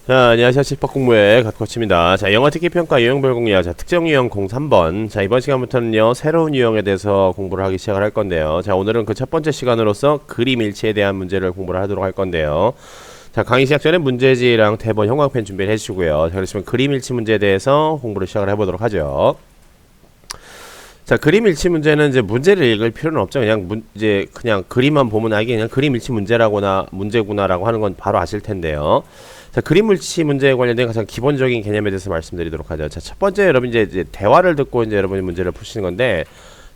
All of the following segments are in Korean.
자, 안녕하세요. 집합공부의 갓코치입니다. 자, 영어 듣기 평가 유형별 공략. 자, 특정 유형 03번. 자, 이번 시간부터는요, 새로운 유형에 대해서 공부를 하기 시작을 할 건데요. 자, 오늘은 그 첫 번째 시간으로서 그림 일치에 대한 문제를 공부를 하도록 할 건데요. 자, 강의 시작 전에 문제지랑 대본 형광펜 준비를 해주시고요. 자, 그러시면 그림 일치 문제에 대해서 공부를 시작을 해보도록 하죠. 자, 그림 일치 문제는 이제 문제를 읽을 필요는 없죠. 이제 그냥 그림만 보면 이게 그냥 그림 일치 문제구나라고 하는 건 바로 아실 텐데요. 자, 그림 일치 문제에 관련된 가장 기본적인 개념에 대해서 말씀드리도록 하죠. 자, 첫 번째 여러분 이제 대화를 듣고 이제 여러분이 문제를 푸시는 건데,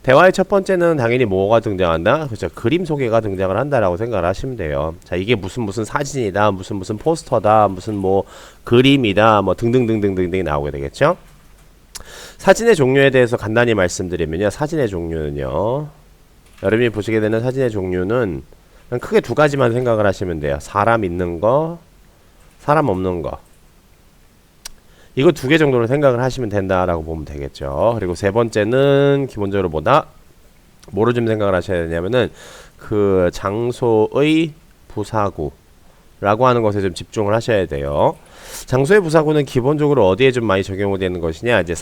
대화의 첫 번째는 당연히 뭐가 등장한다? 그렇죠. 그림 소개가 등장을 한다라고 생각을 하시면 돼요. 자, 이게 무슨 사진이다, 무슨 포스터다, 무슨 뭐 그림이다, 뭐 등등등등등등이 나오게 되겠죠. 사진의 종류에 대해서 간단히 말씀드리면요. 사진의 종류는요. 여러분이 보시게 되는 사진의 종류는 크게 두 가지만 생각을 하시면 돼요. 사람 있는 거, 사람 없는 거. 이거 두 개 정도로 생각을 하시면 된다라고 보면 되겠죠. 그리고 세 번째는 기본적으로 뭐로 좀 생각을 하셔야 되냐면은 그 장소의 부사구라고 하는 것에 좀 집중을 하셔야 돼요. 장소의 부사구는 기본적으로 어디에 좀 많이 적용되는 것이냐, 이제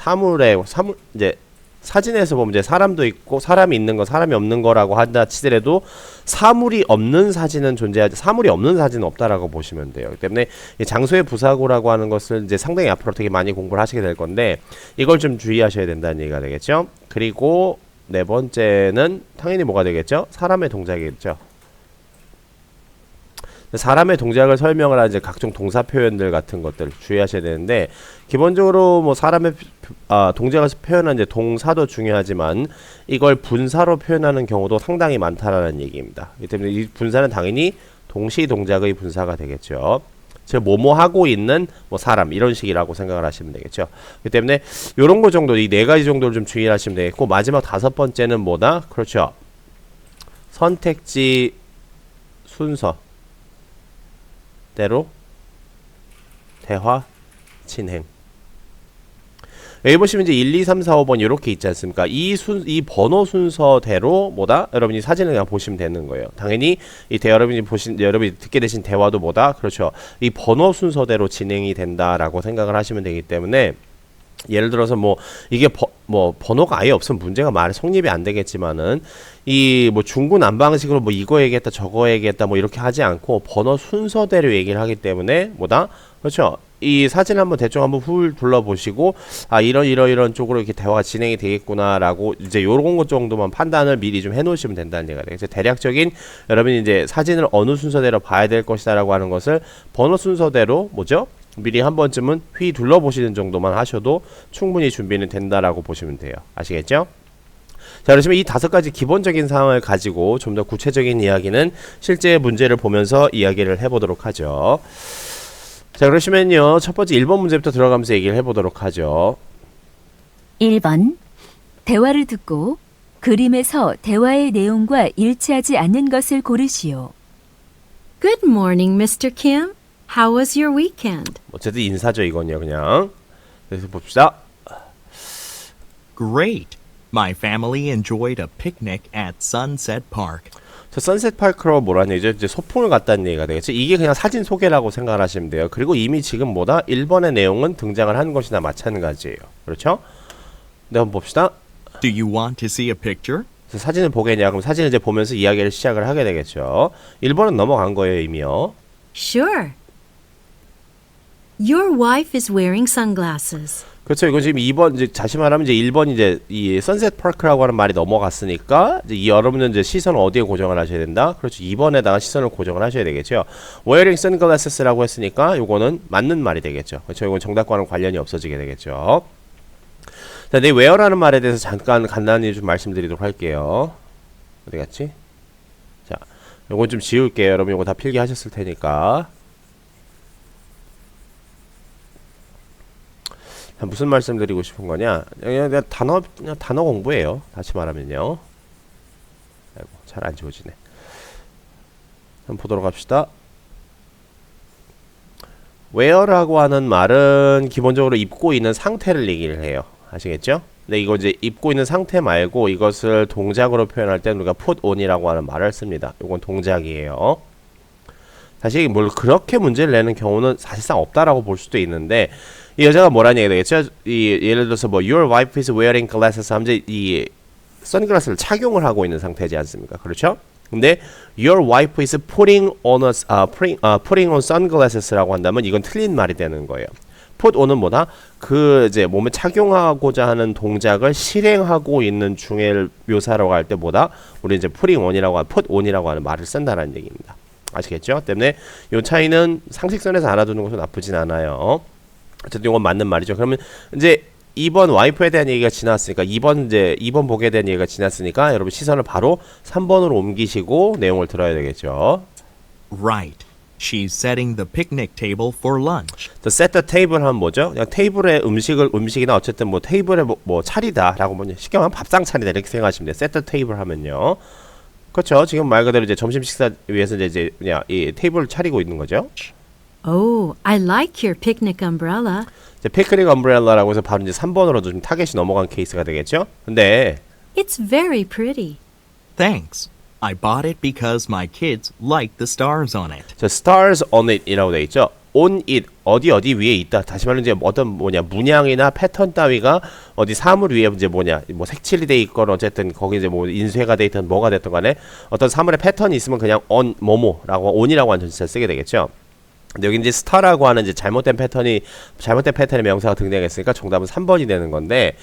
이제 사진에서 보면 이제 사람도 있고 사람이 있는 거, 사람이 없는 거라고 한다 치더라도 사물이 없는 사진은 사물이 없는 사진은 없다라고 보시면 돼요. 그렇기 때문에 이 장소의 부사구라고 하는 것을 이제 상당히 앞으로 되게 많이 공부를 하시게 될 건데, 이걸 좀 주의하셔야 된다는 얘기가 되겠죠. 그리고 네 번째는 당연히 뭐가 되겠죠? 사람의 동작이겠죠. 사람의 동작을 설명을 하는 이제 각종 동사 표현들 같은 것들 주의하셔야 되는데, 기본적으로 뭐 사람의 동작을 표현하는 이제 동사도 중요하지만 이걸 분사로 표현하는 경우도 상당히 많다라는 얘기입니다. 그렇기 때문에 이 분사는 당연히 동시 동작의 분사가 되겠죠. 즉 뭐뭐 하고 있는 뭐 사람 이런 식이라고 생각을 하시면 되겠죠. 그렇기 때문에 요런 거 정도, 이 네 가지 정도를 좀 주의하시면 되겠고, 마지막 다섯 번째는 뭐다? 그렇죠. 선택지 순서 대로 대화 진행. 여기 보시면 이제 1, 2, 3, 4, 5번 이렇게 있지 않습니까? 이 번호 순서대로 여러분이 사진을 그냥 보시면 되는 거예요. 당연히 여러분이 듣게 되신 대화도 그렇죠. 이 번호 순서대로 진행이 된다라고 생각을 하시면 되기 때문에, 예를 들어서 이게 번호가 아예 없으면 문제가 많이 성립이 안 되겠지만은, 이 중구난방식으로 이거 얘기했다 저거 얘기했다 이렇게 하지 않고 번호 순서대로 얘기를 하기 때문에 그렇죠. 이 사진 대충 한번 훌 둘러보시고, 이런 쪽으로 이렇게 대화가 진행이 되겠구나라고 이제 요런 것 정도만 판단을 미리 좀 해놓으시면 된다는 얘기가 되겠죠. 대략적인 여러분이 이제 사진을 어느 순서대로 봐야 될 것이다라고 하는 것을 번호 순서대로 미리 한 번쯤은 휘 둘러보시는 정도만 하셔도 충분히 준비는 된다라고 보시면 돼요. 아시겠죠? 자, 그러시면 이 다섯 가지 기본적인 상황을 가지고 좀 더 구체적인 이야기는 실제 문제를 보면서 이야기를 해보도록 하죠. 자, 그러시면요, 첫 번째 1번 문제부터 들어가면서 얘기를 해보도록 하죠. 1번. 대화를 듣고 그림에서 대화의 내용과 일치하지 않는 것을 고르시오. Good morning, Mr. Kim. How was your weekend? 어쨌든 인사죠, 이건요, 그냥. 그래서 봅시다. Great. My family enjoyed a picnic at Sunset Park. 저 선셋 파크로 뭐라는 얘기죠? 이제 소풍을 갔다는 얘기가 되겠죠. 이게 그냥 사진 소개라고 생각을 하시면 돼요. 그리고 이미 지금 1번의 내용은 등장을 한 것이나 마찬가지예요. 그렇죠? 네, 한번 봅시다. Do you want to see a picture? 사진을 보겠냐? 그럼 사진을 이제 보면서 이야기를 시작을 하게 되겠죠. 1번은 넘어간 거예요, 이미요. Sure. Your wife is wearing sunglasses. 그렇죠. 이건 지금 2번, 이제 다시 말하면 이제 1번 이제 이 선셋 파크라고 하는 말이 넘어갔으니까, 이제 여러분은 이제 시선을 어디에 고정을 하셔야 된다? 그렇죠. 2번에다가 시선을 고정을 하셔야 되겠죠. wearing sunglasses라고 했으니까 요거는 맞는 말이 되겠죠. 그렇죠. 이건 정답과는 관련이 없어지게 되겠죠. 자, 내 wear라는 말에 대해서 잠깐 간단히 좀 말씀드리도록 할게요. 어디 갔지? 자, 요건 좀 지울게요. 여러분 요거 다 필기하셨을 테니까. 무슨 말씀 드리고 싶은 거냐? 그냥 단어 공부예요. 다시 말하면요. 아이고, 잘 안 지워지네. 한번 보도록 합시다. wear라고 하는 말은 기본적으로 입고 있는 상태를 얘기를 해요. 아시겠죠? 근데 이거 이제 입고 있는 상태 말고 이것을 동작으로 표현할 때 우리가 put on이라고 하는 말을 씁니다. 이건 동작이에요. 사실 뭘 그렇게 문제를 내는 경우는 사실상 없다라고 볼 수도 있는데 이 여자가 뭐라는 얘기가 되겠죠? 예를 들어서 뭐 Your wife is wearing glasses 하면 이제 이 선글라스를 착용을 하고 있는 상태지 않습니까? 그렇죠? 근데 Your wife is putting on sunglasses라고 한다면 이건 틀린 말이 되는 거예요. put on은 뭐다? 그 이제 몸에 착용하고자 하는 동작을 실행하고 있는 중에 묘사라고 할 때 뭐다? 우리 이제 putting on이라고 하는 put on이라고 하는 말을 쓴다는 얘기입니다. 아시겠죠? 때문에 이 차이는 상식선에서 알아두는 것은 나쁘진 않아요. 어쨌든 이건 맞는 말이죠. 그러면 이제 2번 와이프에 대한 얘기가 지났으니까 2번 복에 대한 얘기가 지났으니까 여러분 시선을 바로 3번으로 옮기시고 내용을 들어야 되겠죠. Right. She's setting the picnic table for lunch. The set the table 하면 뭐죠? 그냥 테이블에 음식이나 어쨌든 뭐 테이블에 뭐 차리다라고 뭐 쉽게 말하면 밥상 차리다 이렇게 생각하시면 돼요. set the table 하면요. 그렇죠. 지금 말 그대로 이제 점심 식사 위해서 이제 그냥 이 테이블을 차리고 있는 거죠. Oh, I like your picnic umbrella. 이제 피크닉 엄브렐라라고 해서 바로 이제 3번으로 좀 타겟이 넘어간 케이스가 되겠죠. 근데 It's very pretty. Thanks. I bought it because my kids like the stars on it. 저 stars on it이라고 돼 있죠. on it 어디 위에 있다. 다시 말로 이제 어떤 문양이나 패턴 따위가 어디 사물 위에 이제 뭐 색칠이 돼 있건 어쨌든 거기 이제 뭐 인쇄가 돼 있든 뭐가 됐든 간에 어떤 사물의 패턴이 있으면 그냥 on 뭐뭐라고 on이라고 하는 전치사를 쓰게 되겠죠. 근데 여기 이제 스타라고 하는 이제 잘못된 패턴의 명사가 등장했으니까 정답은 3번이 되는 건데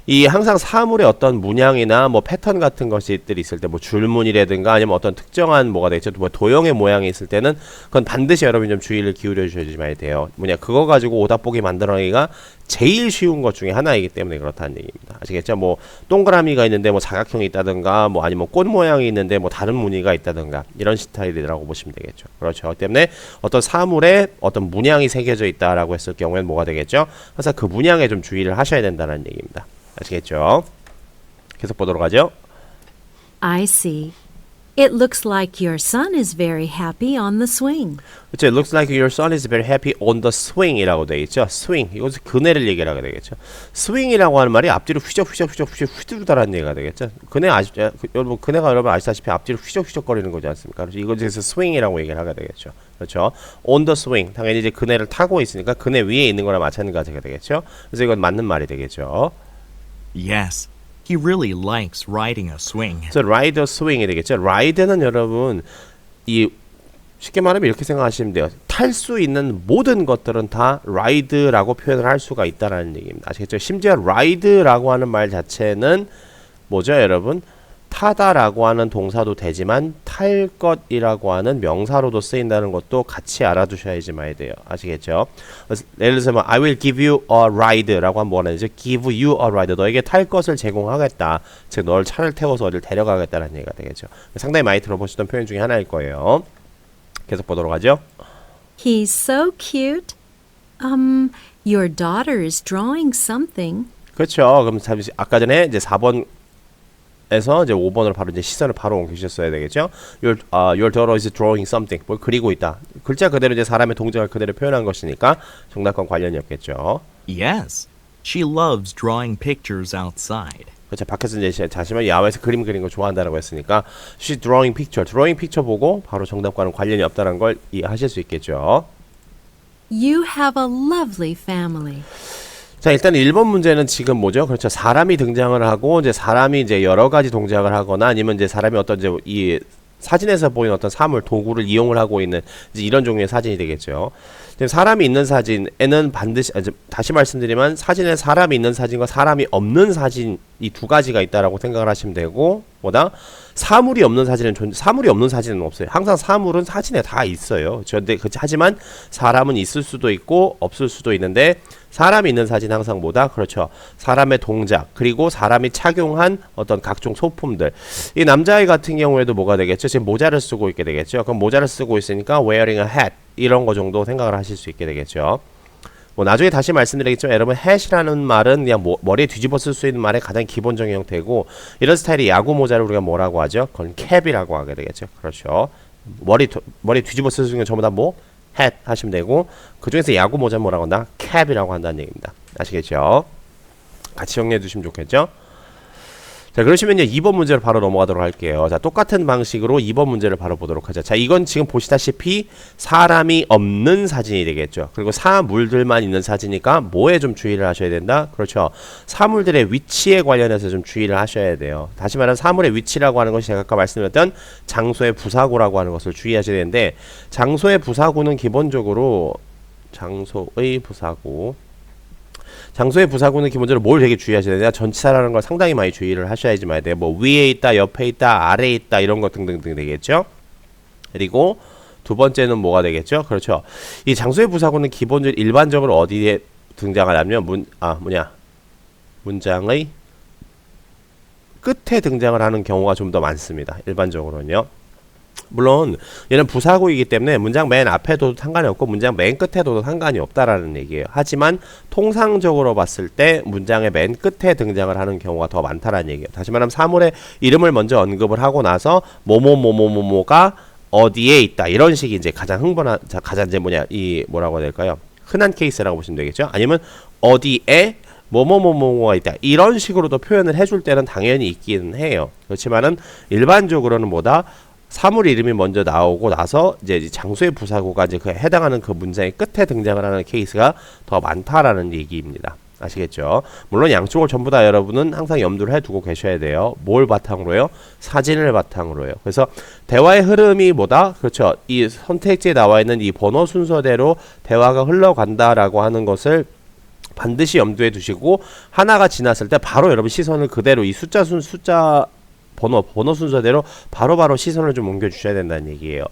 이 항상 사물의 어떤 문양이나 뭐 패턴 같은 것들이 있을 때 뭐 줄무늬라든가 아니면 어떤 특정한 뭐가 되겠죠. 뭐 도형의 모양이 있을 때는 그건 반드시 여러분이 좀 주의를 기울여 주셔야지 돼요. 그거 가지고 오답보기 만들어내기가 제일 쉬운 것 중에 하나이기 때문에 그렇다는 얘기입니다. 아시겠죠? 뭐 동그라미가 있는데 뭐 사각형이 있다든가 뭐 아니면 꽃 모양이 있는데 뭐 다른 무늬가 있다든가 이런 스타일이라고 보시면 되겠죠. 그렇죠. 때문에 어떤 사물에 어떤 문양이 새겨져 있다라고 했을 경우에는 뭐가 되겠죠? 항상 그 문양에 좀 주의를 하셔야 된다는 얘기입니다. 아시겠죠? 계속 보도록 하죠. I see. It looks like your son is very happy on the swing. 그렇죠. It looks like your son is very happy on the swing이라고 되어 있죠. swing. 이것은 그네를 얘기하게 되겠죠. swing이라고 하는 말이 앞뒤로 휘적휘적 휘두르다라는 얘기가 되겠죠. 여러분 그네가 여러분 아시다시피 앞뒤로 휘적휘적거리는 거지 않습니까? 그래서 이것에서 swing이라고 얘기를 하게 되겠죠. 그렇죠. on the swing. 당연히 이제 그네를 타고 있으니까 그네 위에 있는 거랑 마찬가지가 되겠죠. 그래서 이건 맞는 말이 되겠죠. Yes. He really likes riding a swing. 그래서 ride a swing이 되겠죠. ride는 여러분 쉽게 말하면 이렇게 생각하시면 돼요. 탈 수 있는 모든 것들은 다 ride라고 표현을 할 수가 있다라는 얘기입니다. 아시겠죠? 심지어 ride라고 하는 말 자체는 뭐죠, 여러분? 타다라고 하는 동사도 되지만 탈 것이라고 하는 명사로도 쓰인다는 것도 같이 알아두셔야지만 돼요. 아시겠죠? 예를 들어서 I will give you a ride라고 하면 뭐라는 거죠? give you a ride. 너에게 탈 것을 제공하겠다. 즉 널 차를 태워서 어딜 데려가겠다는 얘기가 되겠죠. 상당히 많이 들어보시던 표현 중에 하나일 거예요. 계속 보도록 하죠. He's so cute. Your daughter is drawing something. 그렇죠. 그럼 잠시 아까 전에 이제 4번 에서 이제 5번으로 바로 이제 시선을 바로 옮기셨어야 되겠죠. Your daughter is drawing something. 뭘 그리고 있다. 글자 그대로 이제 사람의 동작을 그대로 표현한 것이니까 정답과 관련이 없겠죠. Yes. She loves drawing pictures outside. 그렇죠. 밖에서 이제 자신만 야외에서 그림 그리는 거 좋아한다라고 했으니까 she's drawing picture. 드로잉 픽처 보고 바로 정답과는 관련이 없다는 걸 이해하실 수 있겠죠. You have a lovely family. 자, 일단 1번 문제는 지금 뭐죠? 그렇죠. 사람이 등장을 하고 이제 사람이 이제 여러 가지 동작을 하거나 아니면 이제 사람이 어떤 이제 이 사진에서 보이는 어떤 사물, 도구를 이용을 하고 있는 이제 이런 종류의 사진이 되겠죠. 사람이 있는 사진에는 반드시 다시 말씀드리면 사진에 사람이 있는 사진과 사람이 없는 사진 이 두 가지가 있다라고 생각을 하시면 되고 뭐다? 사물이 없는 사진은 없어요. 항상 사물은 사진에 다 있어요. 하지만 사람은 있을 수도 있고 없을 수도 있는데 사람이 있는 사진 항상 뭐다? 그렇죠. 사람의 동작 그리고 사람이 착용한 어떤 각종 소품들. 이 남자아이 같은 경우에도 뭐가 되겠죠? 지금 모자를 쓰고 있게 되겠죠. 그럼 모자를 쓰고 있으니까 wearing a hat 이런 거 정도 생각을 하실 수 있게 되겠죠. 뭐 나중에 다시 말씀드리겠지만 여러분 hat이라는 말은 그냥 머리에 뒤집어 쓸 수 있는 말의 가장 기본적인 형태고 이런 스타일의 야구 모자를 우리가 뭐라고 하죠? 그건 캡이라고 하게 되겠죠. 그렇죠. 머리 뒤집어 쓸 수 있는 건 전부 다 뭐 hat 하시면 되고 그 중에서 야구 모자는 뭐라고 한다? 캡이라고 한다는 얘기입니다. 아시겠죠? 같이 정리해 두시면 좋겠죠? 자, 그러시면요 2번 문제로 바로 넘어가도록 할게요. 자, 똑같은 방식으로 2번 문제를 바로 보도록 하죠. 자, 이건 지금 보시다시피 사람이 없는 사진이 되겠죠. 그리고 사물들만 있는 사진이니까 뭐에 좀 주의를 하셔야 된다? 그렇죠. 사물들의 위치에 관련해서 좀 주의를 하셔야 돼요. 다시 말하면 사물의 위치라고 하는 것이 제가 아까 말씀드렸던 장소의 부사구라고 하는 것을 주의하셔야 되는데, 장소의 부사구는 기본적으로 장소의 부사구는 기본적으로 뭘 되게 주의하셔야 되냐? 전치사라는 걸 상당히 많이 주의를 하셔야지 말아야 돼요. 뭐 위에 있다, 옆에 있다, 아래에 있다 이런 것 등등등 되겠죠. 그리고 두 번째는 뭐가 되겠죠? 그렇죠. 이 장소의 부사구는 기본적으로 일반적으로 어디에 등장하냐면 문장의 끝에 등장을 하는 경우가 좀 더 많습니다. 일반적으로는요. 물론 얘는 부사구이기 때문에 문장 맨 앞에 둬도 상관이 없고 문장 맨 끝에 둬도 상관이 없다라는 얘기예요. 하지만 통상적으로 봤을 때 문장의 맨 끝에 등장을 하는 경우가 더 많다라는 얘기예요. 다시 말하면 사물의 이름을 먼저 언급을 하고 나서 뭐뭐뭐뭐뭐가 어디에 있다 이런 식이 이제 가장 이제 뭐라고 해야 될까요? 흔한 케이스라고 보시면 되겠죠. 아니면 어디에 뭐뭐뭐뭐가 있다 이런 식으로도 표현을 해줄 때는 당연히 있기는 해요. 그렇지만은 일반적으로는 뭐다? 사물 이름이 먼저 나오고 나서 이제 장소의 부사구가 이제 그 해당하는 그 문장의 끝에 등장을 하는 케이스가 더 많다라는 얘기입니다. 아시겠죠? 물론 양쪽을 전부 다 여러분은 항상 염두를 해두고 계셔야 돼요. 뭘 바탕으로요? 사진을 바탕으로요. 그래서 대화의 흐름이 뭐다? 그렇죠. 이 선택지에 나와 있는 이 번호 순서대로 대화가 흘러간다라고 하는 것을 반드시 염두에 두시고, 하나가 지났을 때 바로 여러분 시선을 그대로 이 번호 순서대로 바로바로 시선을 좀 옮겨 주셔야 된다는 얘기예요.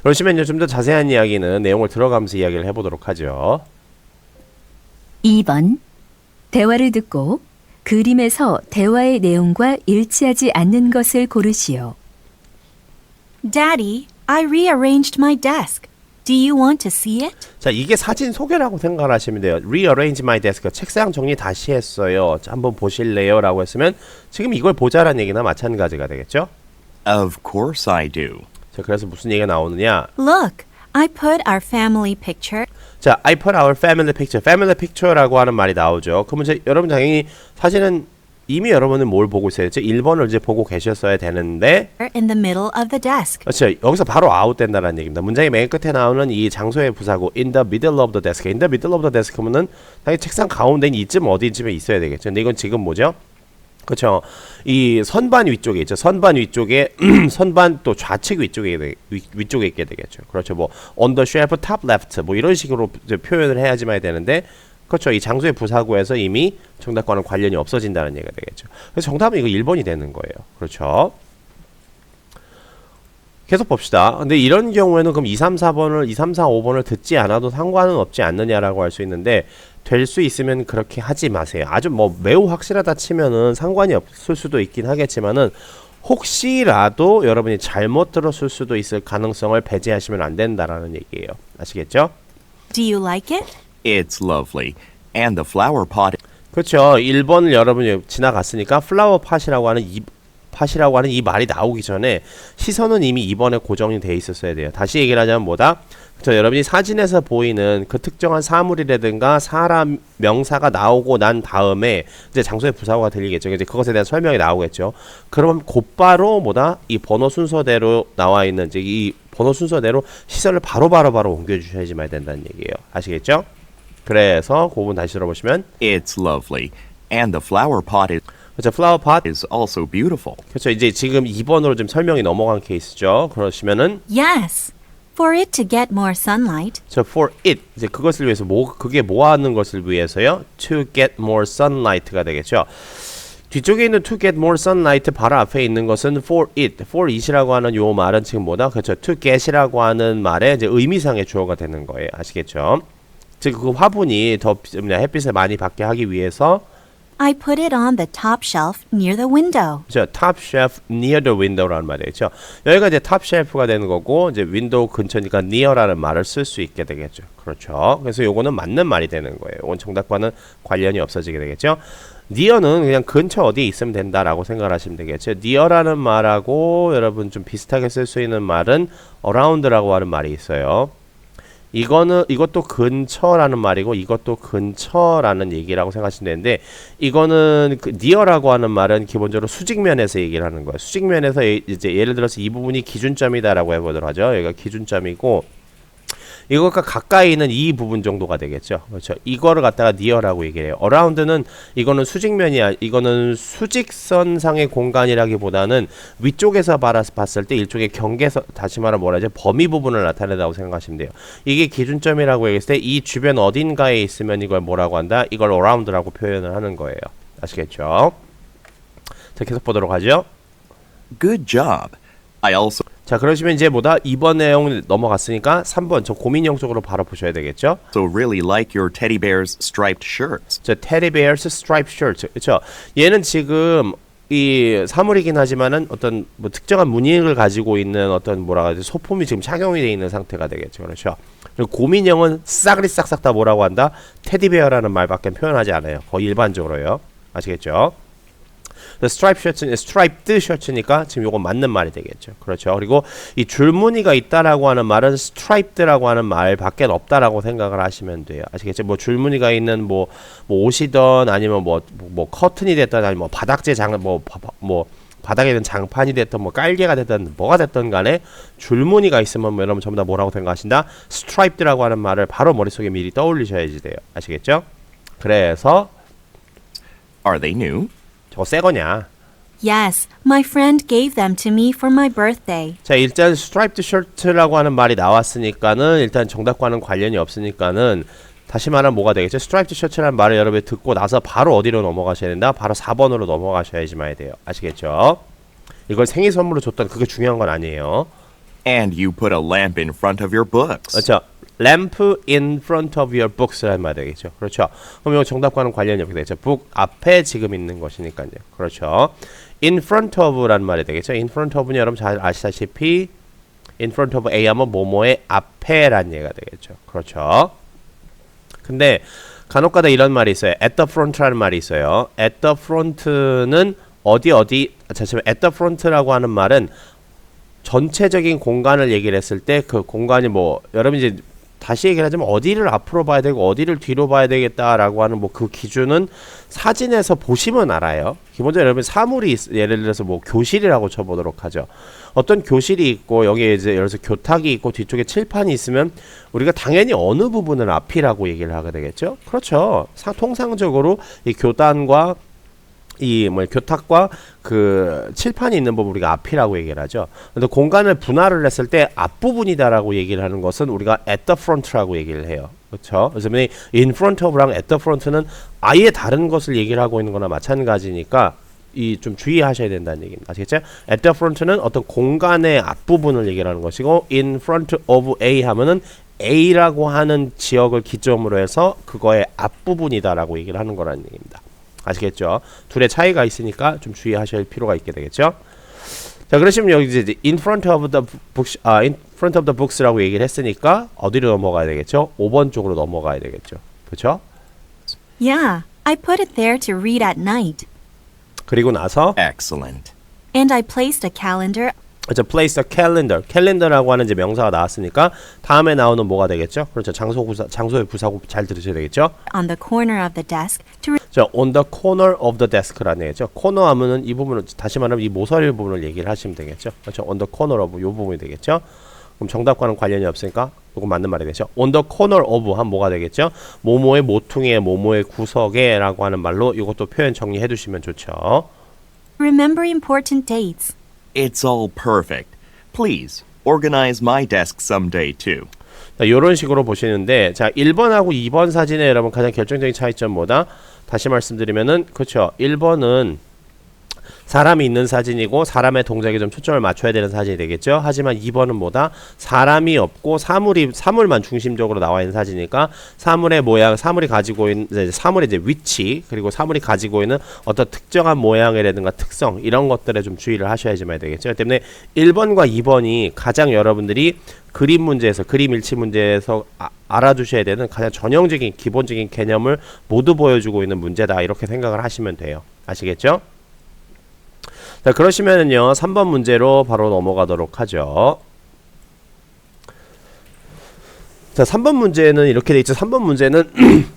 그러시면요 좀 더 자세한 이야기는 내용을 들어가면서 이야기를 해보도록 하죠. 2번. 대화를 듣고 그림에서 대화의 내용과 일치하지 않는 것을 고르시오. Daddy, I rearranged my desk. Do you want to see it? 자, 이게 사진 소개라고 생각을 하시면 돼요. Rearrange my desk. 책상 정리 다시 했어요. 자, 한번 보실래요? 라고 했으면 지금 이걸 보자라는 얘기나 마찬가지가 되겠죠? Of course I do. 자, 그래서 무슨 얘기가 나오느냐? Look, I put our family picture. 자, I put our family picture. family picture라고 하는 말이 나오죠. 그러면 여러분 당연히 사진은 이미 여러분은 뭘 보고 있어야 되죠? 1번을 이제 보고 계셨어야 되는데, In the middle of the desk. 그렇죠. 여기서 바로 아웃된다는 얘기입니다. 문장의 맨 끝에 나오는 이 장소의 부사구 in the middle of the desk. in the middle of the desk 하면은 당연히 책상 가운데 이쯤 어디쯤에 있어야 되겠죠. 근데 이건 지금 뭐죠? 그렇죠. 이 선반 위쪽에 있죠. 선반 위쪽에 선반 또 좌측 위쪽에 있게 되겠죠. 그렇죠. 뭐 on the shelf top left 뭐 이런 식으로 이제 표현을 해야지만 되는데, 그렇죠. 이 장소의 부사구에서 이미 정답과는 관련이 없어진다는 얘기가 되겠죠. 그래서 정답은 이거 1번이 되는 거예요. 그렇죠. 계속 봅시다. 근데 이런 경우에는 그럼 2, 3, 4번을 2, 3, 4, 5번을 듣지 않아도 상관은 없지 않느냐라고 할 수 있는데, 될 수 있으면 그렇게 하지 마세요. 아주 뭐 매우 확실하다 치면은 상관이 없을 수도 있긴 하겠지만은, 혹시라도 여러분이 잘못 들었을 수도 있을 가능성을 배제하시면 안 된다라는 얘기예요. 아시겠죠? Do you like it? It's lovely. And the flower pot. 그렇죠. 1번을 여러분이 지나갔으니까 플라워 팟이라고 하는 이 말이 나오기 전에 시선은 이미 2번에 고정이 돼 있었어야 돼요. 다시 얘기를 하자면 뭐다? 그렇죠. 여러분이 사진에서 보이는 그 특정한 사물이라든가 사람 명사가 나오고 난 다음에 이제 장소의 부사구가 들리겠죠. 이제 그것에 대한 설명이 나오겠죠. 그러면 곧바로 뭐다? 이 번호 순서대로 나와 있는 이제 이 번호 순서대로 시선을 바로 옮겨 주셔야지 말 된다는 얘기예요. 아시겠죠? 그래서 그 부분 다시 들어보시면 It's lovely. And the flower pot 그렇죠. flower pot is also beautiful. 그렇죠. 이제 지금 2번으로 좀 설명이 넘어간 케이스죠. 그러시면은 Yes. For it to get more sunlight. 저 for it 이제 그것을 위해서 그게 뭐 하는 것을 위해서요? To get more sunlight가 되겠죠. 뒤쪽에 있는 to get more sunlight 바로 앞에 있는 것은 for it이라고 하는 요 말은 지금 뭐다? 그렇죠. to get이라고 하는 말의 이제 의미상의 주어가 되는 거예요. 아시겠죠? 즉 그 화분이 더 햇빛을 많이 받게 하기 위해서 I put it on the top shelf near the window. 그렇죠. top shelf near the window라는 말이죠. 여기가 이제 top shelf가 되는 거고 이제 윈도우 근처니까 near라는 말을 쓸 수 있게 되겠죠. 그렇죠. 그래서 요거는 맞는 말이 되는 거예요. 이건 정답과는 관련이 없어지게 되겠죠. near는 그냥 근처 어디에 있으면 된다라고 생각을 하시면 되겠죠. near라는 말하고 여러분 좀 비슷하게 쓸 수 있는 말은 around라고 하는 말이 있어요. 이것도 근처라는 말이고 이것도 근처라는 얘기라고 생각하시면 되는데 이거는 그 near라고 하는 말은 기본적으로 수직면에서 얘기를 하는 거예요. 수직면에서 이제 예를 들어서 이 부분이 기준점이다라고 해보도록 하죠. 여기가 기준점이고 이것과 가까이 있는 이 부분 정도가 되겠죠. 그렇죠. 이거를 갖다가 near라고 얘기를 해요. around는 이거는 수직면이야. 이거는 수직선상의 공간이라기보다는 위쪽에서 봤을 때 일종의 경계선, 다시 말하면 뭐라 하죠? 범위 부분을 나타낸다고 생각하시면 돼요. 이게 기준점이라고 얘기했을 때 이 주변 어딘가에 있으면 이걸 뭐라고 한다? 이걸 around라고 표현을 하는 거예요. 아시겠죠? 자, 계속 보도록 하죠. Good job. I also 자, 그러시면 이제 뭐다? 2번 내용 넘어갔으니까 3번 저 고민형 쪽으로 바로 보셔야 되겠죠? really like your teddy bear's striped shirts. 저 teddy bear's striped shirt. 그렇죠? 얘는 지금 이 사물이긴 하지만은 어떤 뭐 특정한 무늬를 가지고 있는 어떤 뭐라 하지? 소품이 지금 착용이 되어 있는 상태가 되겠죠. 그렇죠? 그리고 고민형은 싸그리 싹싹 다 뭐라고 한다? 테디베어라는 말밖에 표현하지 않아요. 거의 일반적으로요. 아시겠죠? 스트라이프 셔츠는 스트라이프드 셔츠니까 지금 요거 맞는 말이 되겠죠. 그렇죠. 그리고 이 줄무늬가 있다라고 하는 말은 스트라이프드라고 하는 말밖에 없다라고 생각을 하시면 돼요. 아시겠죠? 뭐 줄무늬가 있는 뭐 옷이든 아니면 뭐 커튼이 됐든 아니면 뭐 바닥재 뭐 바닥에 있는 장판이 됐든 뭐 깔개가 됐든 뭐가 됐든 간에 줄무늬가 있으면 뭐 여러분 전부 다 뭐라고 생각하신다? 스트라이프드라고 하는 말을 바로 머릿속에 미리 떠올리셔야지 돼요. 아시겠죠? 그래서 Are they new? 저거 새 거냐? Yes, my friend gave them to me for my birthday. 자, 일단 스트라이프드 셔츠라고 하는 말이 나왔으니까는 일단 정답과는 관련이 없으니까는 다시 말하면 뭐가 되겠죠? 스트라이프드 셔츠라는 말을 여러분이 듣고 나서 바로 어디로 넘어가셔야 된다? 바로 4번으로 넘어가셔야지만 돼요. 아시겠죠? 이걸 생일 선물로 줬던 그게 중요한 건 아니에요. And you put a lamp in front of your books. 그렇죠. lamp in front of your books라는 말이 되겠죠. 그렇죠. 그럼 이거 정답과는 관련이 없게 되겠죠. book 앞에 지금 있는 것이니까요. 그렇죠. in front of라는 말이 되겠죠. in front of는 여러분 잘 아시다시피 in front of A 하면 뭐뭐의 앞에라는 얘기가 되겠죠. 그렇죠. 근데 간혹가다 이런 말이 있어요. at the front라는 말이 있어요. at the front는 잠시만 at the front라고 하는 말은 전체적인 공간을 얘기를 했을 때 그 공간이 뭐 여러분 이제 다시 얘기를 하자면 어디를 앞으로 봐야 되고 어디를 뒤로 봐야 되겠다라고 하는 뭐 그 기준은 사진에서 보시면 알아요. 기본적으로 여러분 사물이 예를 들어서 뭐 교실이라고 쳐보도록 하죠. 어떤 교실이 있고 여기에 이제 예를 들어서 교탁이 있고 뒤쪽에 칠판이 있으면 우리가 당연히 어느 부분을 앞이라고 얘기를 하게 되겠죠. 그렇죠. 통상적으로 이 교단과 이 뭐 교탁과 그 칠판이 있는 부분 우리가 앞이라고 얘기를 하죠. 근데 공간을 분할을 했을 때 앞부분이다라고 얘기를 하는 것은 우리가 at the front라고 얘기를 해요. 그렇죠? 그래서 in front of랑 at the front는 아예 다른 것을 얘기를 하고 있는 거나 마찬가지니까 이 좀 주의하셔야 된다는 얘기입니다. 아시겠죠? at the front는 어떤 공간의 앞부분을 얘기를 하는 것이고 in front of A 하면은 A라고 하는 지역을 기점으로 해서 그거의 앞부분이다라고 얘기를 하는 거라는 얘기입니다. 아시겠죠? 둘의 차이가 있으니까 좀 주의하실 필요가 있게 되겠죠? 자, 그러시면 여기 이제 in front of the books, in front of the books라고 얘기를 했으니까 어디로 넘어가야 되겠죠? 5번 쪽으로 넘어가야 되겠죠? 그렇죠? Yeah, I put it there to read at night. 그리고 나서 Excellent. And I placed a calendar 그렇죠. place a calendar. 캘린더라고 하는 이제 명사가 나왔으니까 다음에 나오는 뭐가 되겠죠? 그렇죠. 장소의 부사고 잘 들으셔야 되겠죠? on the corner of the desk to 자, on the corner of the desk라는 얘기죠. 코너 하면은 이 부분을 다시 말하면 이 모서리 부분을 얘기를 하시면 되겠죠. 그렇죠. on the corner of 요 부분이 되겠죠. 그럼 정답과는 관련이 없으니까 이거 맞는 말이 되죠. on the corner of 하면 뭐가 되겠죠? 모모의 모퉁이에 모모의 구석에라고 하는 말로 이것도 표현 정리해 두시면 좋죠. remember important dates. It's all perfect. Please, organize my desk someday too. 자, 이런 식으로 보시는데 자 1번하고 2번 사진에 여러분 가장 결정적인 차이점 뭐다? 다시 말씀드리면은 그렇죠. 1번은 사람이 있는 사진이고 사람의 동작에 좀 초점을 맞춰야 되는 사진이 되겠죠. 하지만 2번은 뭐다? 사람이 없고 사물만 중심적으로 나와 있는 사진이니까 사물의 모양, 사물이 가지고 있는 사물의 이제 위치 그리고 사물이 가지고 있는 어떤 특정한 모양이라든가 특성 이런 것들에 좀 주의를 하셔야지만 되겠죠. 그렇기 때문에 1번과 2번이 가장 여러분들이 그림 문제에서 그림 일치 문제에서 알아두셔야 되는 가장 전형적인 기본적인 개념을 모두 보여주고 있는 문제다 이렇게 생각을 하시면 돼요. 아시겠죠? 자, 그러시면은요 3번 문제로 바로 넘어가도록 하죠. 자, 3번 문제는 이렇게 돼 있죠. 3번 문제는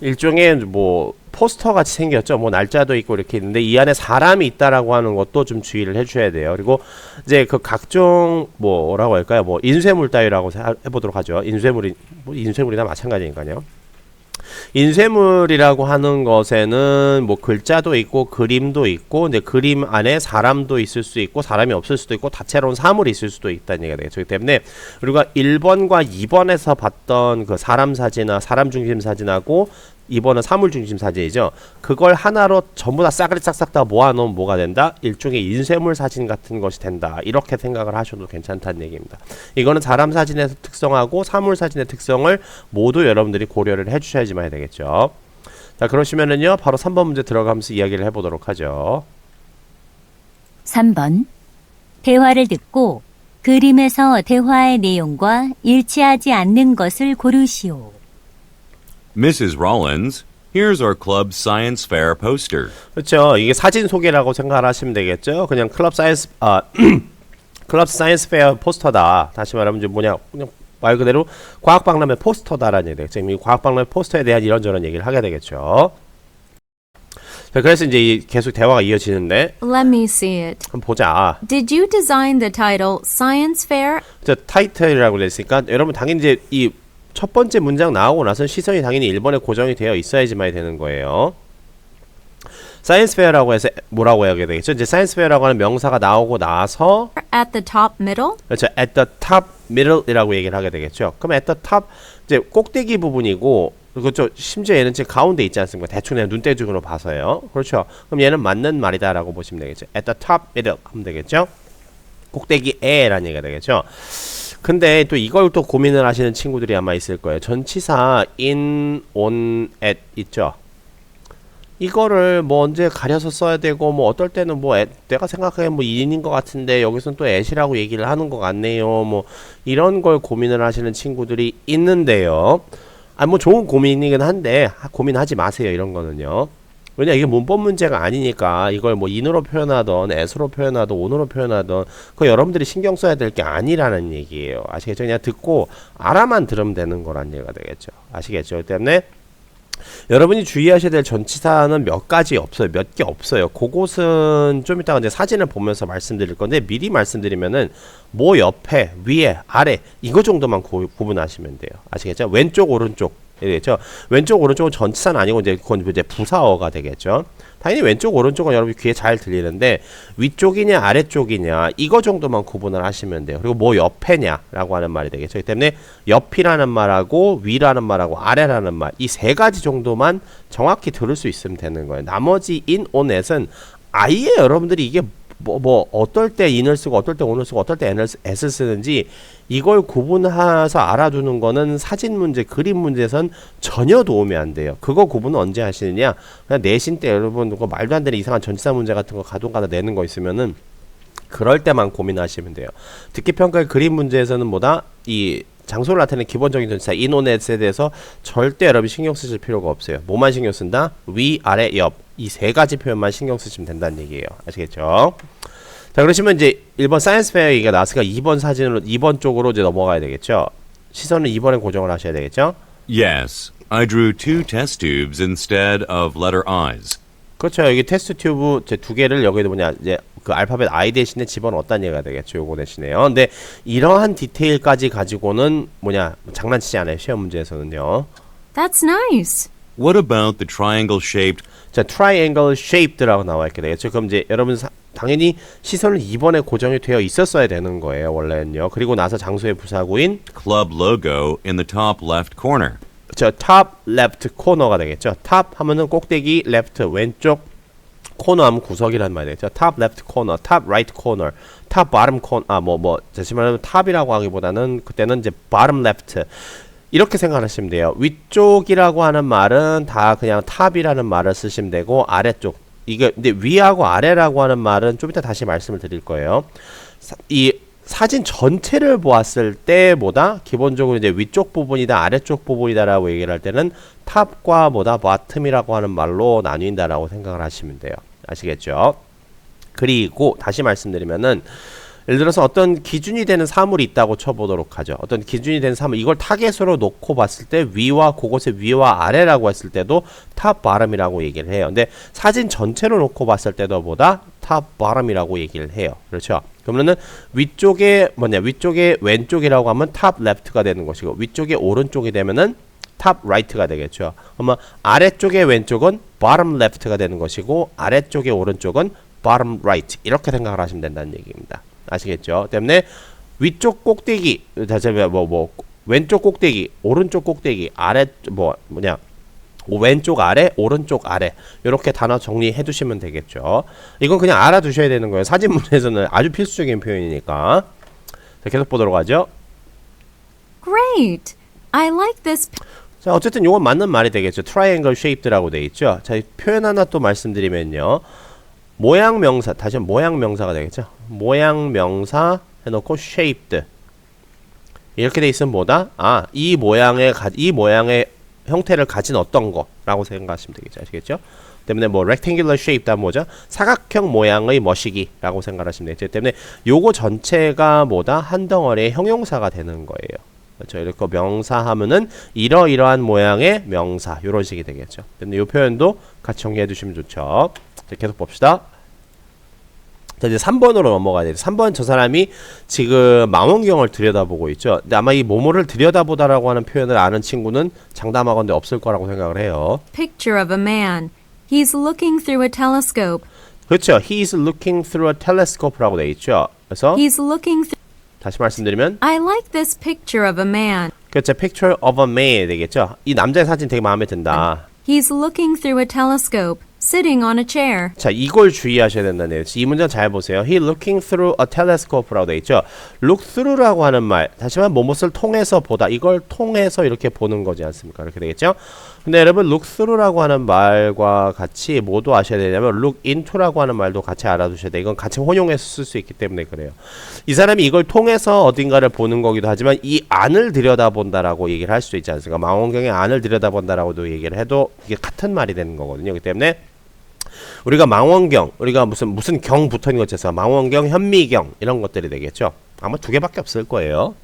일종의 뭐 포스터 같이 생겼죠. 뭐 날짜도 있고 이렇게 있는데 이 안에 사람이 있다라고 하는 것도 좀 주의를 해주셔야 돼요. 그리고 이제 그 각종 뭐라고 할까요? 뭐 인쇄물 따위라고 해보도록 하죠. 인쇄물이 뭐 인쇄물이나 마찬가지니까요. 인쇄물이라고 하는 것에는 뭐 글자도 있고 그림도 있고 이제 그림 안에 사람도 있을 수 있고 사람이 없을 수도 있고 다채로운 사물이 있을 수도 있다는 얘기가 되겠죠. 그렇기 때문에 우리가 1번과 2번에서 봤던 그 사람 사진이나 사람 중심 사진하고 2번은 사물 중심 사진이죠. 그걸 하나로 전부 다 싸그리 싹싹 다 모아놓으면 뭐가 된다? 일종의 인쇄물 사진 같은 것이 된다. 이렇게 생각을 하셔도 괜찮다는 얘기입니다. 이거는 사람 사진의 특성하고 사물 사진의 특성을 모두 여러분들이 고려를 해주셔야지만 해야 되겠죠. 자, 그러시면은요 바로 3번 문제 들어가면서 이야기를 해보도록 하죠. 3번. 대화를 듣고 그림에서 대화의 내용과 일치하지 않는 것을 고르시오. Mrs. Rollins, here's our club science fair poster. 그렇죠. 이게 사진 소개라고 생각을 하시면 되겠죠. 그냥 클럽 사이언스 클럽 사이언스 페어 포스터다. 다시 말하면 이제 뭐냐, 그냥 말 그대로 과학 박람회 포스터다라는 얘기 되겠죠. 이 과학 박람회 포스터에 대한 이런저런 얘기를 하게 되겠죠. 자, 그래서 이제 계속 대화가 이어지는데 Let me see it. 한번 보자. Did you design the title Science Fair? 자, 타이틀이라고 됐으니까 여러분 당연히 이제 이 첫 번째 문장 나오고 나서 시선이 당연히 1번에 고정이 되어 있어야지만 되는 거예요. 사이언스 페어라고 해서 뭐라고 해야 되겠죠? 이제 사이언스 페어라고 하는 명사가 나오고 나서 At the top middle? 그렇죠. at the top middle이라고 얘기를 하게 되겠죠. 그럼 at the top 이제 꼭대기 부분이고 그렇죠. 심지어 얘는 지금 가운데 있지 않습니까? 대충 그냥 눈대중으로 봐서요. 그렇죠. 그럼 얘는 맞는 말이다라고 보시면 되겠죠. at the top middle 하면 되겠죠. 꼭대기에라는 얘기가 되겠죠. 근데 또 이걸 또 고민을 하시는 친구들이 아마 있을 거예요. 전치사 in, on, at 있죠. 이거를 뭐 언제 가려서 써야 되고 뭐 어떨 때는 뭐 내가 생각하기엔 뭐 in인 것 같은데 여기서는 또 at이라고 얘기를 하는 것 같네요. 뭐 이런 걸 고민을 하시는 친구들이 있는데요. 아, 뭐 좋은 고민이긴 한데 고민하지 마세요. 이런 거는요. 왜냐 이게 문법 문제가 아니니까 이걸 뭐 in으로 표현하던 at으로 표현하던 on으로 표현하던 그거 여러분들이 신경 써야 될 게 아니라는 얘기예요. 아시겠죠? 그냥 듣고 알아만 들으면 되는 거란 얘기가 되겠죠. 아시겠죠? 그렇기 때문에 여러분이 주의하셔야 될 전치사는 몇 가지 없어요. 몇 개 없어요. 그곳은 좀 이따가 이제 사진을 보면서 말씀드릴 건데 미리 말씀드리면은 뭐 옆에, 위에, 아래 이거 정도만 구분하시면 돼요. 아시겠죠? 왼쪽, 오른쪽. 되겠죠? 왼쪽, 오른쪽은 전치사는 아니고 이제 그건 이제 부사어가 되겠죠. 당연히 왼쪽, 오른쪽은 여러분 귀에 잘 들리는데 위쪽이냐 아래쪽이냐 이거 정도만 구분을 하시면 돼요. 그리고 뭐 옆에냐라고 하는 말이 되겠죠. 그렇기 때문에 옆이라는 말하고 위라는 말하고 아래라는 말 이 세 가지 정도만 정확히 들을 수 있으면 되는 거예요. 나머지 in, on, at은 아예 여러분들이 이게 뭐 어떨 때 in을 쓰고 어떨 때 on을 쓰고 어떨 때 at을 쓰는지 이걸 구분해서 알아두는 거는 사진 문제, 그림 문제에선 전혀 도움이 안 돼요. 그거 구분은 언제 하시느냐? 그냥 내신 때 여러분 그거 말도 안 되는 이상한 전치사 문제 같은 거 가동가다 내는 거 있으면은 그럴 때만 고민하시면 돼요. 듣기 평가의 그림 문제에서는 뭐다? 이 장소를 나타내는 기본적인 전치사 in, on, at에 대해서 절대 여러분이 신경 쓰실 필요가 없어요. 뭐만 신경 쓴다? 위, 아래, 옆 이 세 가지 표현만 신경 쓰시면 된다는 얘기예요. 아시겠죠? 자, 그러시면 이제 1번 사이언스 페어 얘기가 나왔으니까 2번 사진으로 2번 쪽으로 이제 넘어가야 되겠죠. 시선은 2번에 고정을 하셔야 되겠죠. Yes, I drew 2 test tubes instead of letter I's. 그렇죠. 여기 테스트 튜브 제 두 개를 여기도 뭐냐 이제 그 알파벳 I 대신에 집어넣었다는 얘기가 되겠죠. 요거 대신에요. 근데 이러한 디테일까지 가지고는 뭐냐 장난치지 않아요. 시험 문제에서는요. That's nice. What about the triangle shaped? 자, triangle shaped라고 나와 있게 되겠죠. 그럼 이제 여러분 당연히 시선을 2번에 고정이 되어 있었어야 되는 거예요. 원래는요. 그리고 나서 장소의 부사구인 Club logo in the top left corner. 저 top left corner가 되겠죠. top 하면은 꼭대기, left 왼쪽, corner 하면 구석이라는 말이 되겠죠. top left corner, top right corner, top bottom corner 다시 말하면 top이라고 하기보다는 그때는 이제 bottom left 이렇게 생각하시면 돼요. 위쪽이라고 하는 말은 다 그냥 탑이라는 말을 쓰시면 되고 아래쪽 이게 근데 위하고 아래라고 하는 말은 좀 이따 다시 말씀을 드릴 거예요. 이 사진 전체를 보았을 때보다 기본적으로 이제 위쪽 부분이다 아래쪽 부분이다라고 얘기를 할 때는 탑과 뭐다 bottom이라고 하는 말로 나뉜다라고 생각을 하시면 돼요. 아시겠죠? 그리고 다시 말씀드리면은 예를 들어서 어떤 기준이 되는 사물이 있다고 쳐보도록 하죠. 어떤 기준이 되는 사물, 이걸 타겟으로 놓고 봤을 때 위와 그곳의 위와 아래라고 했을 때도 top, bottom이라고 얘기를 해요. 근데 사진 전체로 놓고 봤을 때도 보다 top, bottom이라고 얘기를 해요. 그렇죠? 그러면은 위쪽에 위쪽에 왼쪽이라고 하면 top left가 되는 것이고 위쪽에 오른쪽이 되면은 top right가 되겠죠. 그러면 아래쪽에 왼쪽은 bottom left가 되는 것이고 아래쪽에 오른쪽은 bottom right 이렇게 생각을 하시면 된다는 얘기입니다. 아시겠죠? 때문에 위쪽 꼭대기, 다시 왼쪽 꼭대기, 오른쪽 꼭대기, 아래 왼쪽 아래, 오른쪽 아래 이렇게 단어 정리해 두시면 되겠죠. 이건 그냥 알아두셔야 되는 거예요. 사진 문제에서는 아주 필수적인 표현이니까. 자, 계속 보도록 하죠. Great. I like this. 자, 어쨌든 이건 맞는 말이 되겠죠. triangle shaped라고 돼 있죠. 자, 표현 하나 또 말씀드리면요. 모양 명사, 다시 모양 명사가 되겠죠. 모양 명사 해놓고 shaped 이렇게 돼 있으면 뭐다? 아, 이 모양의 형태를 가진 어떤 거라고 생각하시면 되겠죠. 아시겠죠? 때문에 뭐 rectangular shape다 뭐죠? 사각형 모양의 머시기라고 생각하시면 되겠죠. 때문에 요거 전체가 뭐다? 한 덩어리의 형용사가 되는 거예요. 그렇죠? 이렇게 명사하면은 이러이러한 모양의 명사 요런 식이 되겠죠. 때문에 요 표현도 같이 정리해 두시면 좋죠. 자, 계속 봅시다. 자, 이제 3번으로 넘어가야 돼요. 3번 저 사람이 지금 망원경을 들여다보고 있죠. 근데 아마 이 모모를 들여다보다라고 하는 표현을 아는 친구는 장담하건대 없을 거라고 생각을 해요. Picture of a man. He's looking through a telescope. 그렇죠. He's looking through a telescope라고 돼 있죠. 그래서 He's looking through. 다시 말씀드리면 I like this picture of a man. 그렇죠. picture of a man 되겠죠. 이 남자의 사진 되게 마음에 든다. He's looking through a telescope, sitting on a chair. 자, 이걸 주의하셔야 된다네요. 이 문장 잘 보세요. He looking through a telescope라고 돼 있죠. look through라고 하는 말, 다시 말하면 무엇을 통해서 보다, 이걸 통해서 이렇게 보는 거지 않습니까? 이렇게 되겠죠. 근데 여러분 look through라고 하는 말과 같이 뭐도 아셔야 되냐면 look into라고 하는 말도 같이 알아두셔야 돼요. 이건 같이 혼용해서 쓸 수 있기 때문에 그래요. 이 사람이 이걸 통해서 어딘가를 보는 거기도 하지만 이 안을 들여다본다라고 얘기를 할 수 있지 않습니까? 망원경의 안을 들여다본다라고도 얘기를 해도 이게 같은 말이 되는 거거든요. 그렇기 때문에 우리가 망원경, 우리가 무슨 경 붙어 있는 것에서 망원경, 현미경 이런 것들이 되겠죠. 아마 두 개밖에 없을 거예요.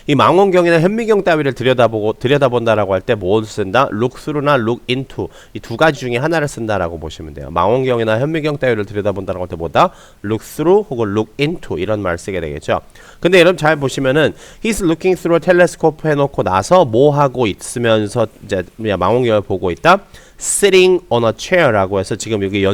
이 망원경이나 현미경 따위를 들여다본다라고 할 때 뭘 쓴다? look through나 look into 이 두 가지 중에 하나를 쓴다라고 보시면 돼요. 망원경이나 현미경 따위를 들여다본다라고 할 때 뭐다? look through 혹은 look into 이런 말 쓰게 되겠죠. 근데 여러분 잘 보시면은 he's looking through a telescope 해놓고 나서 뭐 하고 있으면서 이제 망원경을 보고 있다? sitting on a chair라고 해서 지금 여기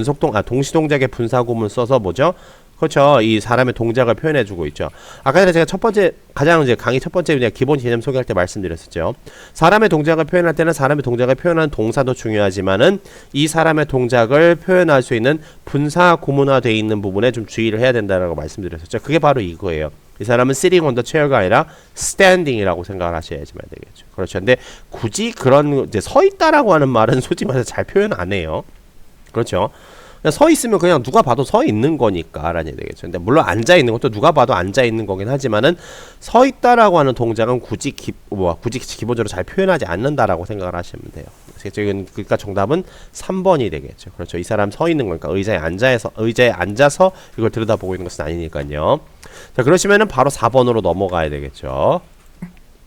동시동작의 분사구문 써서 뭐죠? 그렇죠. 이 사람의 동작을 표현해주고 있죠. 아까 전에 제가 강의 첫 번째 그냥 기본 개념 소개할 때 말씀드렸었죠. 사람의 동작을 표현할 때는 사람의 동작을 표현하는 동사도 중요하지만은 이 사람의 동작을 표현할 수 있는 분사 구문화되어 있는 부분에 좀 주의를 해야 된다라고 말씀드렸었죠. 그게 바로 이거예요. 이 사람은 sitting on the chair가 아니라 standing이라고 생각을 하셔야지만 되겠죠. 그렇죠. 근데 굳이 그런 이제 서 있다라고 하는 말은 솔직히 말해서 잘 표현 안 해요. 그렇죠. 서 있으면 그냥 누가 봐도 서 있는 거니까 라는 얘기 되겠죠. 근데 물론 앉아 있는 것도 누가 봐도 앉아 있는 거긴 하지만은 서 있다라고 하는 동작은 굳이 기본적으로 잘 표현하지 않는다라고 생각을 하시면 돼요. 그러니까 정답은 3번이 되겠죠. 그렇죠. 이 사람 서 있는 거니까 의자에 앉아서 이걸 들여다보고 있는 것은 아니니까요. 자, 그러시면은 바로 4번으로 넘어가야 되겠죠.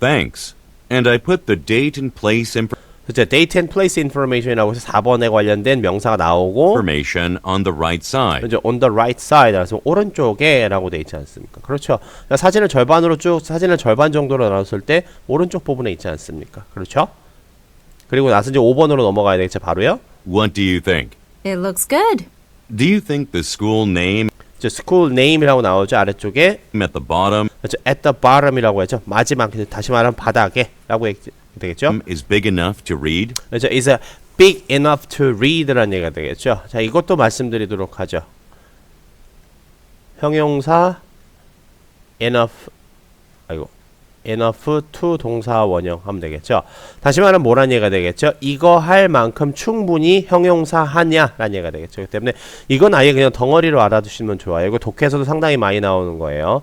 Thanks. And I put the date and place 그렇죠. date and place information이라고 해서 4번에 관련된 명사가 나오고 information on the right side. 그렇죠. on the right side 그래서 오른쪽에 라고 돼 있지 않습니까? 그렇죠. 사진을 사진을 절반 정도로 나눴을 때 오른쪽 부분에 있지 않습니까? 그렇죠. 그리고 나서 이제 5번으로 넘어가야 되겠죠. 바로요. What do you think? It looks good. Do you think the school name school name이라고 나오죠. 아래쪽에 at the bottom 그렇죠. at the bottom이라고 했죠. 마지막 다시 말하면 바닥에 라고 되겠죠. is big enough to read? 그렇죠. is big enough to read라는 얘기가 되겠죠. 자, 이것도 말씀드리도록 하죠. 형용사 enough to 동사 원형 하면 되겠죠. 다시 말하면 뭐라는 얘기가 되겠죠. 이거 할 만큼 충분히 형용사 하냐 라는 얘기가 되겠죠. 그렇기 때문에 이건 아예 그냥 덩어리로 알아두시면 좋아요. 이거 독해에서도 상당히 많이 나오는 거예요.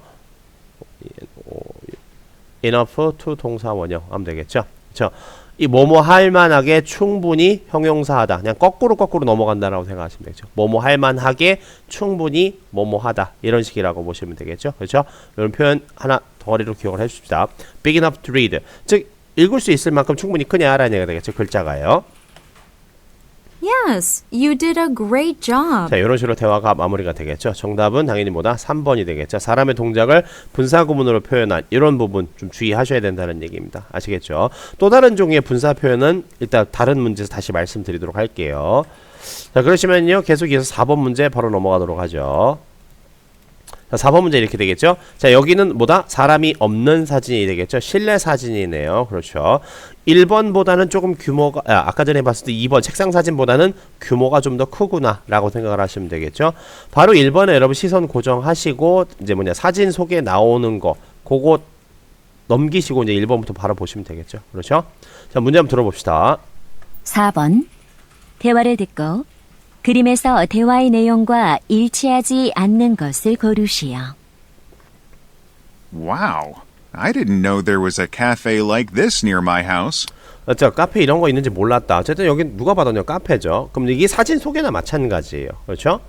enough to 동사 원형 하면 되겠죠. 그렇죠. 이 뭐뭐 할 만하게 충분히 형용사하다. 그냥 거꾸로 넘어간다라고 생각하시면 되죠. 뭐뭐 할 만하게 충분히 뭐뭐 하다. 이런 식이라고 보시면 되겠죠. 그렇죠? 이런 표현 하나 덩어리로 기억을 해 주십시다. Big enough to read. 즉 읽을 수 있을 만큼 충분히 크냐라는 얘기가 되겠죠. 글자가요. Yes, you did a great job. 자, 이런 식으로 대화가 마무리가 되겠죠. 정답은 당연히 뭐다? 3번이 되겠죠. 사람의 동작을 분사구문으로 표현한 이런 부분 좀 주의하셔야 된다는 얘기입니다. 아시겠죠? 또 다른 종류의 분사 표현은 일단 다른 문제에서 다시 말씀드리도록 할게요. 자, 그러시면요. 계속 이어서 4번 문제 바로 넘어가도록 하죠. 자, 4번 문제 이렇게 되겠죠. 자, 여기는 뭐다? 사람이 없는 사진이 되겠죠. 실내 사진이네요. 그렇죠. 1번보다는 조금 규모가 아까 전에 봤을 때 2번 책상 사진보다는 규모가 좀 더 크구나 라고 생각을 하시면 되겠죠. 바로 1번에 여러분 시선 고정하시고 이제 뭐냐 사진 속에 나오는 거 그거 넘기시고 이제 1번부터 바로 보시면 되겠죠. 그렇죠. 자, 문제 한번 들어봅시다. 4번. 대화를 듣고 그림에서 대화의 내용과 일치하지 않는 것을 고르시오. Wow. I didn't know there was a cafe like this near my house. 자, 카페 이런 거 있는지 몰랐다. 어쨌든 여기 누가 봐도요 카페죠. 그럼 이게 사진 소개나 마찬가지예요. 그렇죠?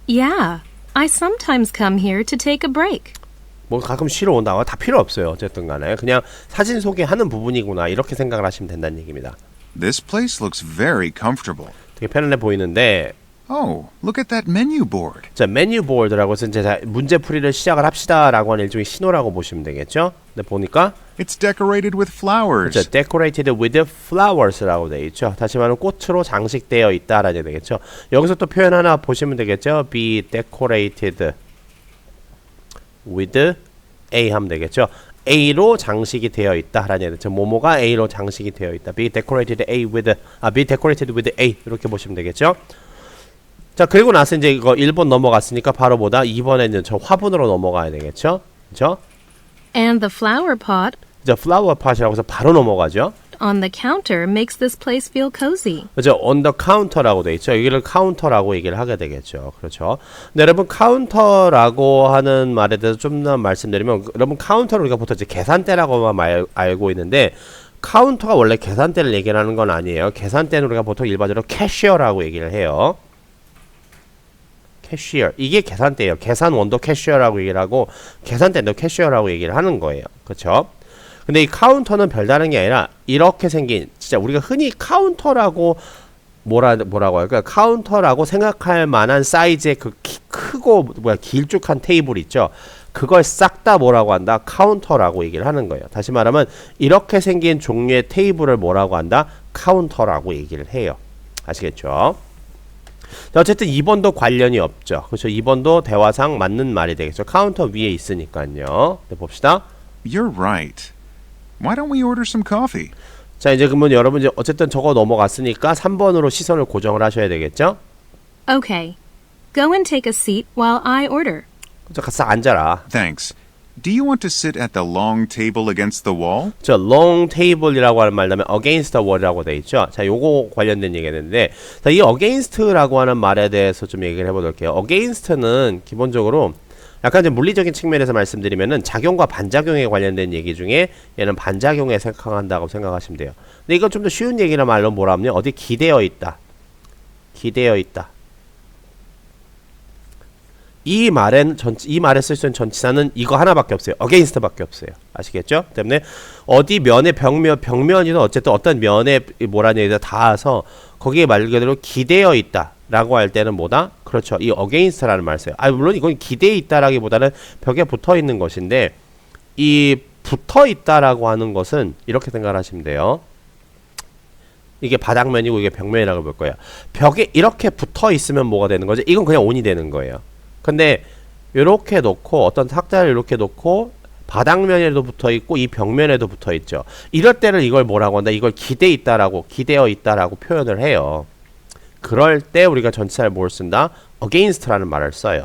Yeah, I sometimes come here to take a break. 뭐 가끔 쉬러 온다고 다 필요 없어요. 어쨌든 간에 그냥 사진 소개하는 부분이구나 이렇게 생각을 하시면 된다는 얘기입니다. This place looks very comfortable. 되게 편안해 보이는데 Oh, look at that menu board. 자, 메뉴 보드라고 해서 이제 문제풀이를 시작을 합시다라고 하는 일종의 신호라고 보시면 되겠죠. 근데 보니까 It's decorated with flowers. 자, decorated with flowers라고 되어 있죠. 다시 말하면 꽃으로 장식되어 있다라는 되겠죠. 여기서 또 표현 하나 보시면 되겠죠. Be decorated with A 하면 되겠죠. A로 장식이 되어 있다라는 얘기죠. 모모가 A로 장식이 되어 있다. Be decorated with A 이렇게 보시면 되겠죠. 자, 그리고 나서 이제 이거 1번 넘어갔으니까 바로 보다 2번에는 저 화분으로 넘어가야 되겠죠. 그렇죠? And the flower pot 이제 flower pot이라고 해서 바로 넘어가죠. on the counter makes this place feel cozy. 그렇죠. on the counter라고 돼 있죠. 여기를 카운터라고 얘기를 하게 되겠죠. 그렇죠. 근데 여러분 카운터라고 하는 말에 대해서 좀 더 말씀드리면 여러분 카운터를 우리가 보통 이제 계산대라고만 알고 있는데 카운터가 원래 계산대를 얘기를 하는 건 아니에요. 계산대는 우리가 보통 일반적으로 캐셔라고 얘기를 해요. 캐시어. 이게 계산대예요. 계산원도 캐시어라고 얘기를 하고 계산대도 캐시어라고 얘기를 하는 거예요. 그렇죠? 근데 이 카운터는 별다른 게 아니라 이렇게 생긴 진짜 우리가 흔히 카운터라고 뭐라고 할까요? 카운터라고 생각할 만한 사이즈의 그 크고 길쭉한 테이블 있죠. 그걸 싹 다 뭐라고 한다? 카운터라고 얘기를 하는 거예요. 다시 말하면 이렇게 생긴 종류의 테이블을 뭐라고 한다? 카운터라고 얘기를 해요. 아시겠죠? 자, 어쨌든 2번도 관련이 없죠. 그렇죠. 2번도 대화상 맞는 말이 되겠죠. 카운터 위에 있으니까요. 네, 봅시다. You're right. Why don't we order some coffee? 자, 이제 그러면 여러분 이제 어쨌든 저거 넘어갔으니까 3번으로 시선을 고정을 하셔야 되겠죠. Okay, go and take a seat while I order. 그렇죠. 가서 앉아라. Thanks. Do you want to sit at the long table against the wall? 저 long table이라고 하는 말다음에 against the wall이라고 돼 있죠. 자, 요거 관련된 얘기였는데, 자, 이 against라고 하는 말에 대해서 좀 얘기를 해보도록 해요. against는 기본적으로 약간 좀 물리적인 측면에서 말씀드리면은 작용과 반작용에 관련된 얘기 중에 얘는 반작용에 생각한다고 생각하시면 돼요. 근데 이건 좀 더 쉬운 얘기란 말로 뭐라 하면 어디 기대어 있다. 기대어 있다. 이 말에 쓸 수 있는 전치사는 이거 하나밖에 없어요. against밖에 없어요. 아시겠죠? 때문에 어디 면에 벽면이든 어쨌든 어떤 면에 뭐라는 얘기가 닿아서 거기에 말 그대로 기대어 있다라고 할 때는 뭐다? 그렇죠. 이 against라는 말을 써요. 물론 이건 기대어 있다라기보다는 벽에 붙어 있는 것인데 이 붙어 있다라고 하는 것은 이렇게 생각을 하시면 돼요. 이게 바닥면이고 이게 벽면이라고 볼 거예요. 벽에 이렇게 붙어 있으면 뭐가 되는 거죠? 이건 그냥 on이 되는 거예요. 근데 이렇게 놓고 어떤 탁자를 이렇게 놓고 바닥면에도 붙어 있고 이 벽면에도 붙어 있죠. 이럴 때는 이걸 뭐라고 한다? 이걸 기대어 있다라고 표현을 해요. 그럴 때 우리가 전치사를 뭘 쓴다? against라는 말을 써요.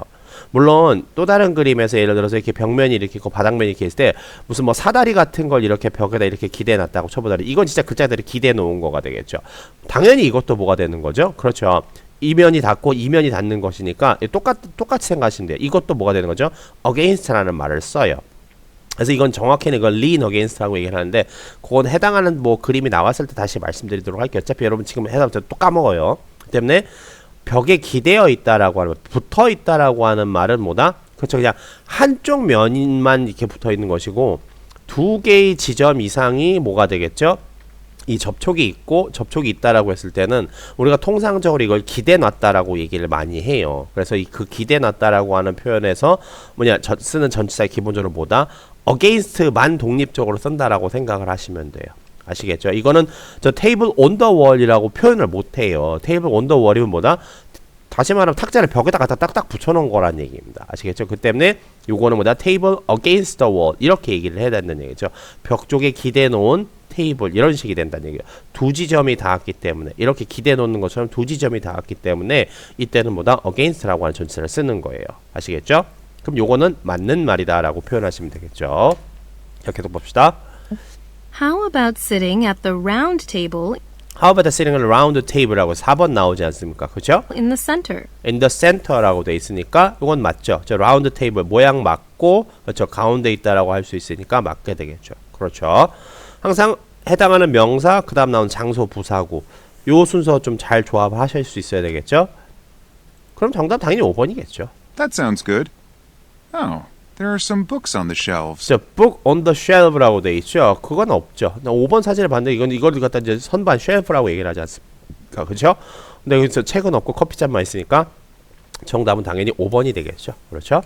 물론 또 다른 그림에서 예를 들어서 이렇게 벽면이 이렇게 있고 바닥면이 이렇게 있을 때 무슨 뭐 사다리 같은 걸 이렇게 벽에다 이렇게 기대해 놨다고 쳐보다니 이건 진짜 글자들이 기대해 놓은 거가 되겠죠. 당연히 이것도 뭐가 되는 거죠? 그렇죠. 이면이 닿고 이면이 닿는 것이니까 똑같이 생각하시면 돼요. 이것도 뭐가 되는 거죠? against라는 말을 써요. 그래서 이건 정확히는 이건 lean against라고 얘기를 하는데 그건 해당하는 뭐 그림이 나왔을 때 다시 말씀드리도록 할게요. 어차피 여러분 지금 해당부터 또 까먹어요. 그 때문에 벽에 기대어 있다라고 하는 붙어 있다라고 하는 말은 뭐다? 그렇죠. 그냥 한쪽 면만 이렇게 붙어 있는 것이고 두 개의 지점 이상이 뭐가 되겠죠? 이 접촉이 있고 접촉이 있다라고 했을 때는 우리가 통상적으로 이걸 기대 놨다라고 얘기를 많이 해요. 그래서 그 기대 놨다라고 하는 표현에서 쓰는 전치사의 기본적으로 뭐다? against만 독립적으로 쓴다라고 생각을 하시면 돼요. 아시겠죠? 이거는 저 table on the wall이라고 표현을 못 해요. table on the wall이면 뭐다? 다시 말하면 탁자를 벽에다 갖다 딱딱 붙여놓은 거란 얘기입니다. 아시겠죠? 그 때문에 요거는 뭐다? table against the wall 이렇게 얘기를 해야 된다는 얘기죠. 벽 쪽에 기대 놓은 테이블 이런 식이 된다는 얘기예요. 두 지점이 닿았기 때문에 이렇게 기대 놓는 것처럼 두 지점이 닿았기 때문에 이때는 뭐다? against라고 하는 전치사를 쓰는 거예요. 아시겠죠? 그럼 요거는 맞는 말이다라고 표현하시면 되겠죠. 자, 계속 봅시다. How about sitting at the round table How about sitting around the table라고 4번 나오지 않습니까? 그죠? in the center? In the center라고 돼 있으니까 이건 맞죠. 저 round table 모양 맞고 그렇죠. 가운데 있다라고 할 수 있으니까 맞게 되겠죠. 그렇죠. 항상 해당하는 명사 그 다음 나온 장소 부사구 요 순서 좀 잘 조합하실 수 있어야 되겠죠. 그럼 정답 당연히 5번이겠죠. That sounds good. Oh, there are some books on the shelves. 저 book on the shelf라고 돼 있죠. 그건 없죠. 나 5번 사진을 봤는데 이걸 갖다 이제 선반 쉘프라고 얘기를 하지 않습니까? 그렇죠? 근데 여기서 책은 없고 커피잔만 있으니까 정답은 당연히 5번이 되겠죠. 그렇죠?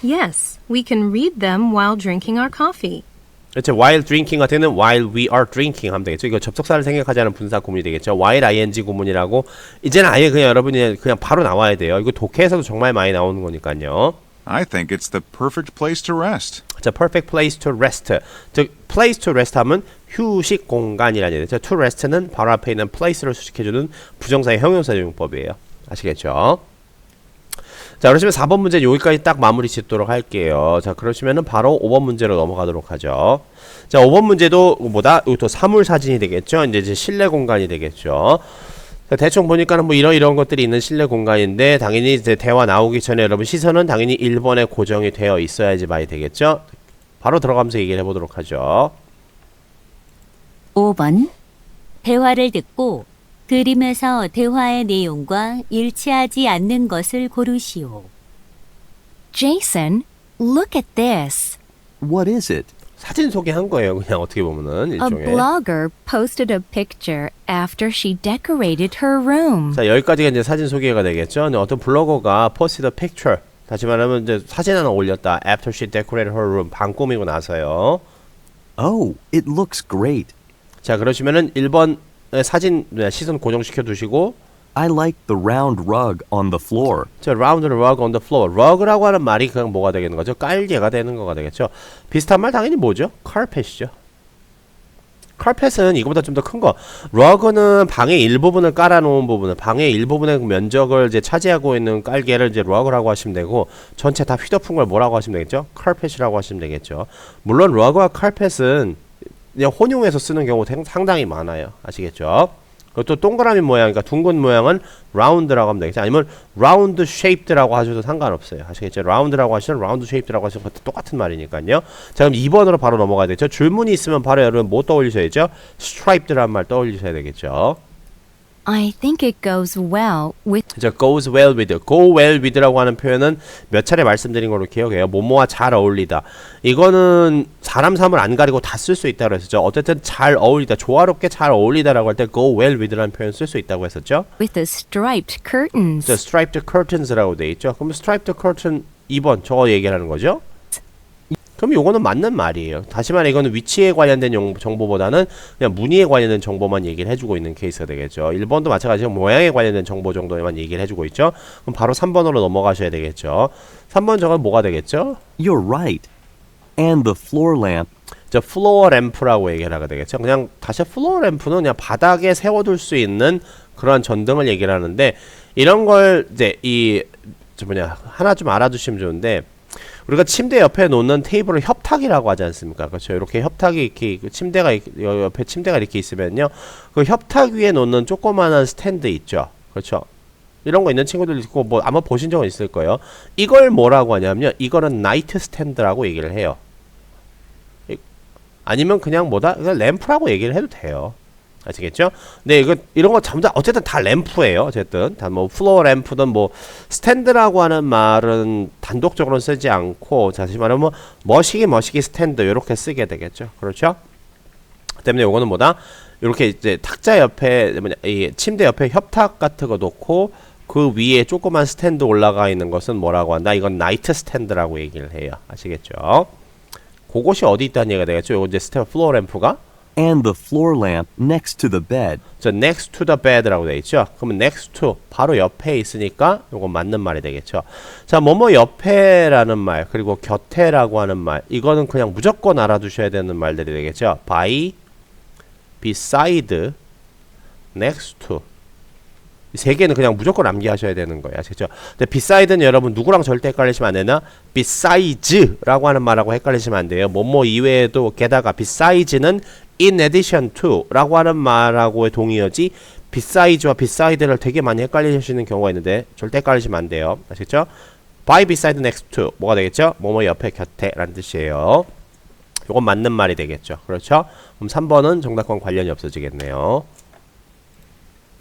Yes, we can read them while drinking our coffee. 그렇죠. while drinking 같은 경우는 while we are drinking 하면 되겠죠. 이거 접속사를 생략하지 않은 분사 구문이 되겠죠. while ing 구문이라고 이제는 아예 그냥 여러분이 그냥 바로 나와야 돼요. 이거 독해에서도 정말 많이 나오는 거니까요. I think it's the perfect place to rest. 자, perfect place to rest. 즉, place to rest 하면 휴식 공간이라는 얘기죠. to rest는 바로 앞에 있는 place를 수식해주는 부정사의 형용사 용법이에요. 아시겠죠? 자, 그러시면 4번 문제 여기까지 딱 마무리 짓도록 할게요. 자, 그러시면은 바로 5번 문제로 넘어가도록 하죠. 자, 5번 문제도 뭐다? 이것도 사물 사진이 되겠죠? 이제 실내 공간이 되겠죠? 자, 대충 보니까는 뭐 이런 것들이 있는 실내 공간인데 당연히 이제 대화 나오기 전에 여러분 시선은 당연히 1번에 고정이 되어 있어야지 많이 되겠죠? 바로 들어가면서 얘기를 해보도록 하죠. 5번. 대화를 듣고 그림에서 대화의 내용과 일치하지 않는 것을 고르시오. Jason, look at this. What is it? 사진 소개한 거예요. 그냥 어떻게 보면은 A 일종의. blogger posted a picture after she decorated her room. 자, 여기까지가 이제 사진 소개가 되겠죠. 근데 어떤 블로거가 posted a picture. 다시 말하면 이제 사진 하나 올렸다. After she decorated her room. 방 꾸미고 나서요. Oh, it looks great. 자, 그러시면은 1번 사진 시선 고정시켜 두시고 I like the round rug on the floor. 자, round rug on the floor. rug라고 하는 말이 그냥 뭐가 되겠는 거죠? 깔개가 되는 거가 되겠죠. 비슷한 말 당연히 뭐죠? carpet이죠. carpet은 이거보다 좀 더 큰 거. rug는 방의 일부분을 깔아놓은 부분을 방의 일부분의 면적을 이제 차지하고 있는 깔개를 이제 rug라고 하시면 되고 전체 다 휘덮은 걸 뭐라고 하시면 되겠죠? carpet이라고 하시면 되겠죠. 물론 rug와 carpet은 그냥 혼용해서 쓰는 경우가 상당히 많아요. 아시겠죠? 또 동그라미 모양, 그러니까 둥근 모양은 round라고 하면 되겠죠. 아니면 round shaped라고 하셔도 상관없어요. 아시겠죠? round라고 하시면 round shaped라고 하시면 똑같은 말이니까요. 자, 그럼 2번으로 바로 넘어가야 되죠. 줄무늬 있으면 바로 여러분 뭐 떠올리셔야죠? striped라는 말 떠올리셔야 되겠죠. I think it goes well with 자, goes well with, go well with라고 하는 표현은 몇 차례 말씀드린 걸로 기억해요. 뭐뭐와 잘 어울리다. 이거는 사람 사물 안 가리고 다 쓸 수 있다고 했었죠. 어쨌든 잘 어울리다, 조화롭게 잘 어울리다라고 할 때 go well with라는 표현 쓸 수 있다고 했었죠. the striped curtains. 자, striped curtains라고 돼 있죠. 그럼 striped curtain 2번 저거 얘기하는 거죠. 그럼 요거는 맞는 말이에요. 다시 말해 이거는 위치에 관련된 정보보다는 그냥 무늬에 관련된 정보만 얘기를 해주고 있는 케이스가 되겠죠. 1번도 마찬가지로 모양에 관련된 정보 정도만 얘기를 해주고 있죠. 그럼 바로 3번으로 넘어가셔야 되겠죠. 3번 저건 뭐가 되겠죠? You're right. And the floor lamp. 저 플로어 램프라고 얘기를 하게 되겠죠. 그냥 다시 플로어 램프는 그냥 바닥에 세워둘 수 있는 그런 전등을 얘기를 하는데 이런 걸 이제 하나 좀 알아두시면 좋은데 우리가 침대 옆에 놓는 테이블을 협탁이라고 하지 않습니까? 그렇죠. 이렇게 협탁이 이렇게 침대가 옆에 침대가 이렇게 있으면요. 그 협탁 위에 놓는 조그마한 스탠드 있죠. 그렇죠. 이런 거 있는 친구들 있고 뭐 아마 보신 적은 있을 거예요. 이걸 뭐라고 하냐면요. 이거는 나이트 스탠드라고 얘기를 해요. 아니면 그냥 뭐다? 그냥 램프라고 얘기를 해도 돼요. 아시겠죠? 네, 이거 이런 거 전부 다 어쨌든 다 램프예요. 어쨌든 다 뭐 플로어 램프든 뭐 스탠드라고 하는 말은 단독적으로 쓰지 않고 다시 말하면 뭐 머시기 스탠드 이렇게 쓰게 되겠죠. 그렇죠? 때문에 요거는 뭐다? 이렇게 이제 탁자 옆에 뭐냐 이 침대 옆에 협탁 같은 거 놓고 그 위에 조그만 스탠드 올라가 있는 것은 뭐라고 한다? 이건 나이트 스탠드라고 얘기를 해요. 아시겠죠? 그것이 어디 있다는 얘기가 되겠죠? 요거 이제 플로어 램프가 And the floor lamp next to the bed. 저 next to the bed라고 되어 있죠. 그러면 next to 바로 옆에 있으니까 요건 맞는 말이 되겠죠. 자, 뭐뭐 옆에라는 말 그리고 곁에라고 하는 말 이거는 그냥 무조건 알아두셔야 되는 말들이 되겠죠. by, beside, next to 이 세 개는 그냥 무조건 암기하셔야 되는 거예요. 아시겠죠? 근데 beside는 여러분 누구랑 절대 헷갈리시면 안 되나? besides라고 하는 말하고 헷갈리시면 안 돼요. 뭐뭐 이외에도 게다가 besides는 in addition to 라고 하는 말하고의 동의어지 beside와 beside를 되게 많이 헷갈리시는 경우가 있는데 절대 헷갈리시면 안 돼요. 아시겠죠? by, beside, next to 뭐가 되겠죠? 뭐뭐 옆에 곁에 라는 뜻이에요. 요건 맞는 말이 되겠죠. 그렇죠? 그럼 3번은 정답과 관련이 없어지겠네요.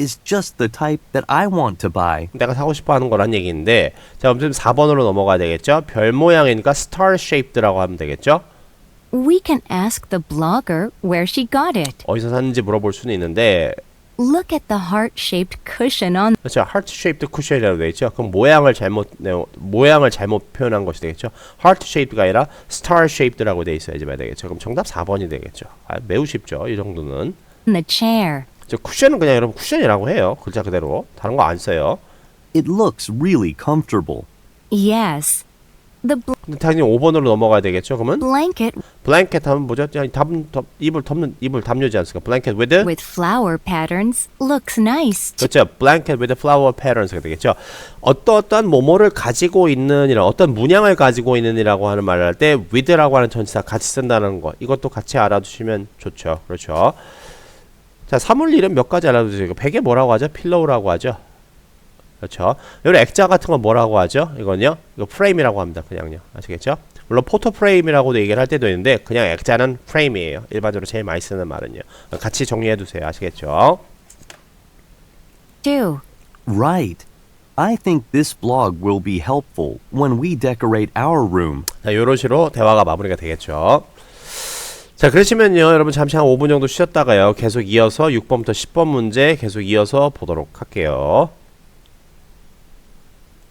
Is just the type that I want to buy. 내가 사고 싶어 하는 거란 얘기인데 자 그럼 4번으로 넘어가야 되겠죠. 별 모양이니까 star shaped라고 하면 되겠죠. We can ask the blogger where she got it. 어디서 샀는지 물어볼 수는 있는데 Look at the heart-shaped cushion on 그렇죠. heart shaped cushion이라고 되어 있죠. 그럼 모양을 잘못 표현한 것이 되겠죠. heart shaped가 아니라 star shaped라고 되어 있어야지 말 되겠죠. 그럼 정답 4번이 되겠죠. 매우 쉽죠. 이 정도는. the chair. 쿠션은 그냥 여러분 쿠션이라고 해요. 글자 그대로. 다른 거 안 써요. It looks really comfortable. Yes. The 근데 당연히 5번으로 넘어가야 되겠죠. 그러면 blanket blanket 하면 뭐죠? 답은 이불 담요지 않습니까? blanket with flower patterns looks nice. 그렇죠. blanket with flower patterns가 되겠죠. 어떠한 뭐뭐를 가지고 있는 이런 어떤 문양을 가지고 있는이라고 하는 말을 할 때 with라고 하는 전치사 같이 쓴다는 거. 이것도 같이 알아두시면 좋죠. 그렇죠. 자, 사물 이름 몇 가지 알아두세요. 베개 뭐라고 하죠? 필로우라고 하죠. 그렇죠. 여기 액자 같은 건 뭐라고 하죠? 이건요. 이거 프레임이라고 합니다. 그냥요. 아시겠죠? 물론 포토 프레임이라고도 얘기를 할 때도 있는데 그냥 액자는 프레임이에요. 일반적으로 제일 많이 쓰는 말은요. 같이 정리해 두세요. 아시겠죠? 2. Right. I think this blog will be helpful when we decorate our room. 자, 요런 식으로 대화가 마무리가 되겠죠. 자, 그러시면요. 여러분 잠시 한 5분 정도 쉬었다가요. 계속 이어서 6번부터 10번 문제 계속 이어서 보도록 할게요.